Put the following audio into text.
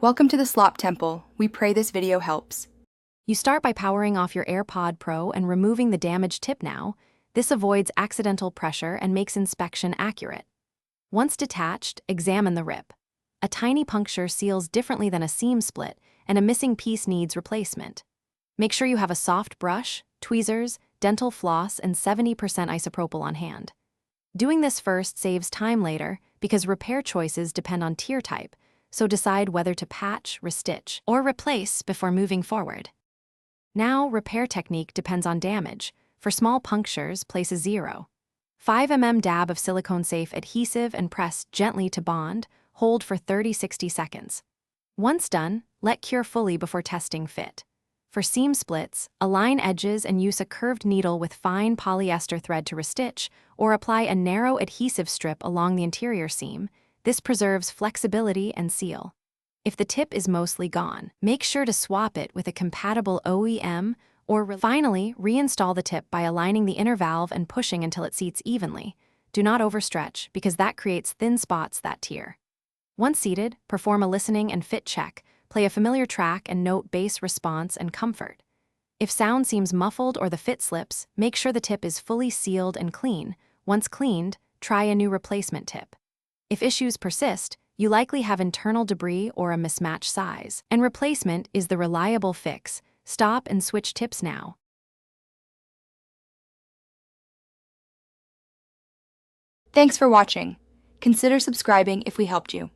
Welcome to the Slop Temple. We pray this video helps. You start by powering off your AirPod Pro and removing the damaged tip now. This avoids accidental pressure and makes inspection accurate. Once detached, examine the rip. A tiny puncture seals differently than a seam split, and a missing piece needs replacement. Make sure you have a soft brush, tweezers, dental floss, and 70% isopropyl on hand. Doing this first saves time later because repair choices depend on tier type, so decide whether to patch, restitch, or replace before moving forward. Now, repair technique depends on damage. For small punctures, place a 0. 5 mm dab of silicone-safe adhesive and press gently to bond, hold for 30-60 seconds. Once done, let cure fully before testing fit. For seam splits, align edges and use a curved needle with fine polyester thread to restitch, or apply a narrow adhesive strip along the interior seam. This preserves flexibility and seal. If the tip is mostly gone, make sure to swap it with a compatible OEM, or finally, reinstall the tip by aligning the inner valve and pushing until it seats evenly. Do not overstretch, because that creates thin spots that tear. Once seated, perform a listening and fit check. Play a familiar track and note bass response and comfort. If sound seems muffled or the fit slips, make sure the tip is fully sealed and clean. Once cleaned, try a new replacement tip. If issues persist, you likely have internal debris or a mismatched size, and replacement is the reliable fix. Stop and switch tips now. Thanks for watching. Consider subscribing if we helped you.